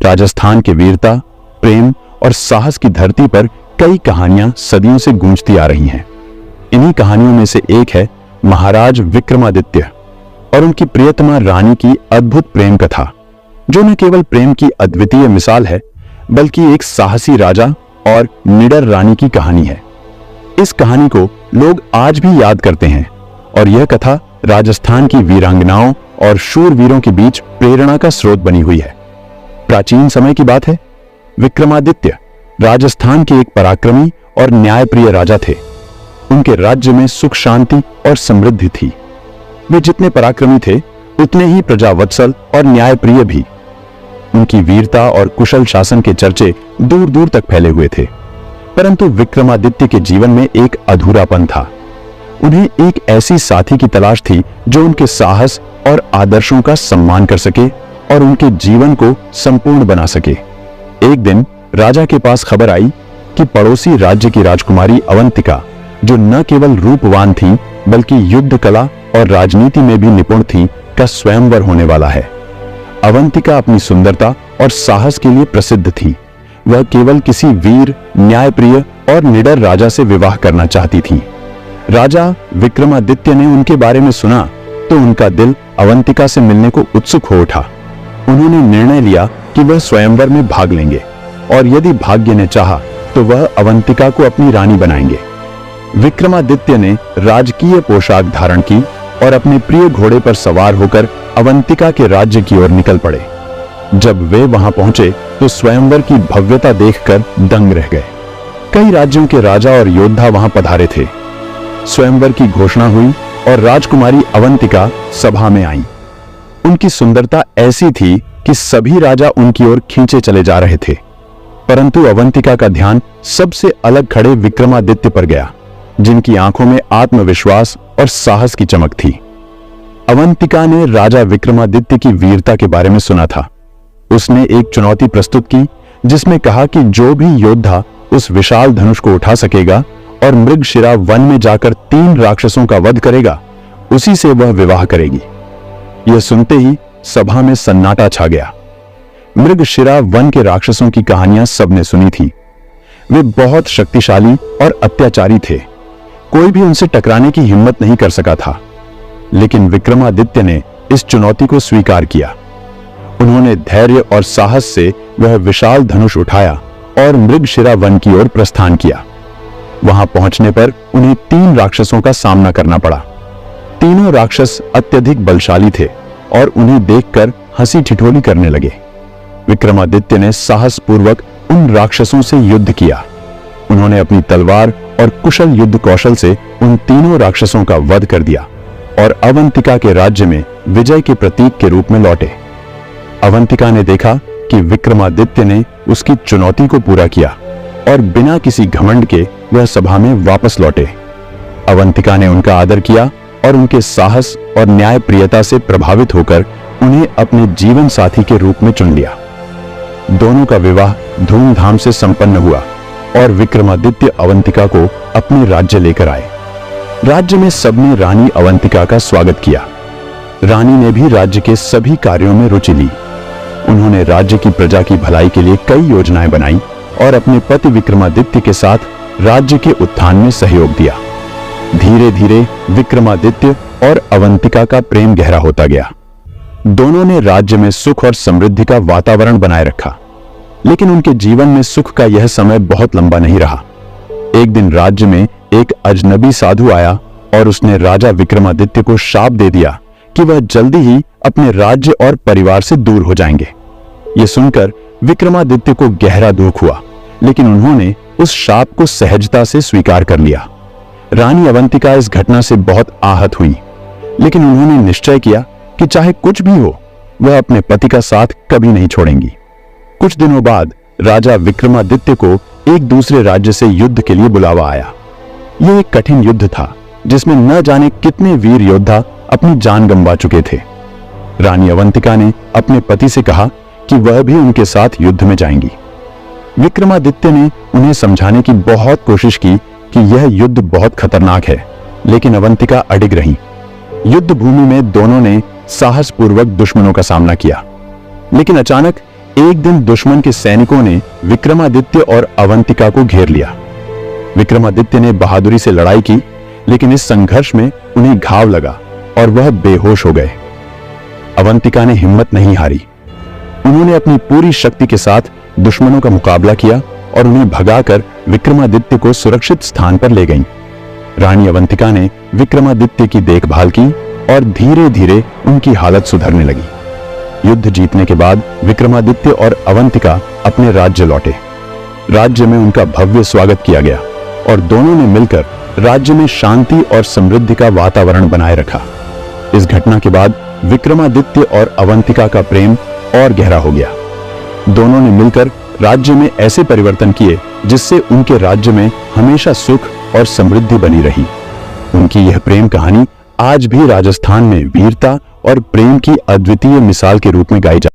राजस्थान के वीरता, प्रेम और साहस की धरती पर कई कहानियां सदियों से गूंजती आ रही हैं। इन्हीं कहानियों में से एक है महाराज विक्रमादित्य और उनकी प्रियतमा रानी की अद्भुत प्रेम कथा, जो न केवल प्रेम की अद्वितीय मिसाल है बल्कि एक साहसी राजा और निडर रानी की कहानी है। इस कहानी को लोग आज भी याद करते हैं और यह कथा राजस्थान की वीरांगनाओं और शूरवीरों के बीच प्रेरणा का स्रोत बनी हुई है। प्राचीन समय की बात है। विक्रमादित्य राजस्थान के एक पराक्रमी और न्यायप्रिय राजा थे। उनके राज्य में सुख शांति और समृद्धि थी। वे जितने पराक्रमी थे उतने ही प्रजावत्सल और न्यायप्रिय भी। उनकी वीरता और कुशल शासन के चर्चे दूर दूर तक फैले हुए थे। परंतु विक्रमादित्य के जीवन में एक अधूरापन था। उन्हें एक ऐसी साथी की तलाश थी जो उनके साहस और आदर्शों का सम्मान कर सके और उनके जीवन को संपूर्ण बना सके। एक दिन राजा के पास खबर आई कि पड़ोसी राज्य की राजकुमारी अवंतिका, जो न केवल रूपवान थी बल्कि युद्ध कला और राजनीति में भी निपुण थी, का स्वयंवर होने वाला है। अवंतिका अपनी सुंदरता और साहस के लिए प्रसिद्ध थी। वह केवल किसी वीर, न्यायप्रिय और निडर राजा से विवाह करना चाहती थी। राजा विक्रमादित्य ने उनके बारे में सुना तो उनका दिल अवंतिका से मिलने को उत्सुक हो उठा। उन्होंने निर्णय लिया कि वह स्वयंवर में भाग लेंगे और यदि भाग्य ने चाहा तो वह अवंतिका को अपनी रानी बनाएंगे। विक्रमादित्य ने राजकीय पोशाक धारण की और अपने प्रिय घोड़े पर सवार होकर अवंतिका के राज्य की ओर निकल पड़े। जब वे वहां पहुंचे तो स्वयंवर की भव्यता देखकर दंग रह गए। कई राज्यों के राजा और योद्धा वहां पधारे थे। स्वयंवर की घोषणा हुई और राजकुमारी अवंतिका सभा में आई। उनकी सुंदरता ऐसी थी कि सभी राजा उनकी ओर खींचे चले जा रहे थे, परंतु अवंतिका का ध्यान सबसे अलग खड़े विक्रमादित्य पर गया, जिनकी आंखों में आत्मविश्वास और साहस की चमक थी। अवंतिका ने राजा विक्रमादित्य की वीरता के बारे में सुना था। उसने एक चुनौती प्रस्तुत की जिसमें कहा कि जो भी योद्धा उस विशाल धनुष को उठा सकेगा और मृगशिरा वन में जाकर 3 राक्षसों का वध करेगा, उसी से वह विवाह करेगी। यह सुनते ही सभा में सन्नाटा छा गया। मृगशिरा वन के राक्षसों की कहानियां सबने सुनी थी। वे बहुत शक्तिशाली और अत्याचारी थे। कोई भी उनसे टकराने की हिम्मत नहीं कर सका था। लेकिन विक्रमादित्य ने इस चुनौती को स्वीकार किया। उन्होंने धैर्य और साहस से वह विशाल धनुष उठाया और मृगशिरा वन की ओर प्रस्थान किया। वहां पहुंचने पर उन्हें 3 राक्षसों का सामना करना पड़ा। तीनों राक्षस अत्यधिक बलशाली थे और उन्हें देखकर हंसी ठिठोली करने लगे। विक्रमादित्य ने साहसपूर्वक उन राक्षसों से युद्ध किया। उन्होंने अपनी तलवार और कुशल युद्ध कौशल से उन तीनों राक्षसों का वध कर दिया और अवंतिका के राज्य में विजय के प्रतीक के रूप में लौटे। अवंतिका ने देखा कि विक्रमादित्य ने उसकी चुनौती को पूरा किया और बिना किसी घमंड के वह सभा में वापस लौटे। अवंतिका ने उनका आदर किया और उनके साहस और न्यायप्रियता से प्रभावित होकर उन्हें अपने जीवन साथी के रूप में चुन लिया। दोनों का विवाह धूमधाम से संपन्न हुआ और विक्रमादित्य अवंतिका को अपने राज्य लेकर आए। राज्य में सबने रानी अवंतिका का स्वागत किया। रानी ने भी राज्य के सभी कार्यों में रुचि ली। उन्होंने राज्य की प्रजा की भलाई के लिए कई योजनाएं बनाई और अपने पति विक्रमादित्य के साथ राज्य के उत्थान में सहयोग दिया। धीरे धीरे विक्रमादित्य और अवंतिका का प्रेम गहरा होता गया। दोनों ने राज्य में सुख और समृद्धि का वातावरण बनाए रखा। लेकिन उनके जीवन में सुख का यह समय बहुत लंबा नहीं रहा। एक दिन राज्य में एक अजनबी साधु आया और उसने राजा विक्रमादित्य को शाप दे दिया कि वह जल्दी ही अपने राज्य और परिवार से दूर हो जाएंगे। यह सुनकर विक्रमादित्य को गहरा दुख हुआ, लेकिन उन्होंने उस शाप को सहजता से स्वीकार कर लिया। रानी अवंतिका इस घटना से बहुत आहत हुई, लेकिन उन्होंने निश्चय किया कि चाहे कुछ भी हो, वह अपने पति का साथ कभी नहीं छोड़ेंगी। कुछ दिनों बाद राजा विक्रमादित्य को एक दूसरे राज्य से युद्ध के लिए बुलावा आया। यह एक कठिन युद्ध था जिसमें न जाने कितने वीर योद्धा अपनी जान गंवा चुके थे। रानी अवंतिका ने अपने पति से कहा कि वह भी उनके साथ युद्ध में जाएंगी। विक्रमादित्य ने उन्हें समझाने की बहुत कोशिश की कि यह युद्ध बहुत खतरनाक है, लेकिन अवंतिका अडिग रहीं। युद्ध भूमि में दोनों ने साहसपूर्वक दुश्मनों का सामना किया, लेकिन अचानक एक दिन दुश्मन के सैनिकों ने विक्रमादित्य और अवंतिका को घेर लिया। विक्रमादित्य ने बहादुरी से लड़ाई की, लेकिन इस संघर्ष में उन्हें घाव लगा और वह बेहोश हो गए। अवंतिका ने हिम्मत नहीं हारी। उन्होंने अपनी पूरी शक्ति के साथ दुश्मनों का मुकाबला किया और उन्हें भगाकर विक्रमादित्य को सुरक्षित स्थान पर ले गईं। रानी अवंतिका ने विक्रमादित्य की देखभाल की और धीरे धीरे उनकी हालत सुधरने लगी। युद्ध जीतने के बाद विक्रमादित्य और अवंतिका अपने राज्य लौटे। राज्य में उनका भव्य स्वागत किया गया और दोनों ने मिलकर राज्य में शांति और समृद्धि का वातावरण बनाए रखा। इस घटना के बाद विक्रमादित्य और अवंतिका का प्रेम और गहरा हो गया। दोनों ने मिलकर राज्य में ऐसे परिवर्तन किए जिससे उनके राज्य में हमेशा सुख और समृद्धि बनी रही। उनकी यह प्रेम कहानी आज भी राजस्थान में वीरता और प्रेम की अद्वितीय मिसाल के रूप में गाई जाती है।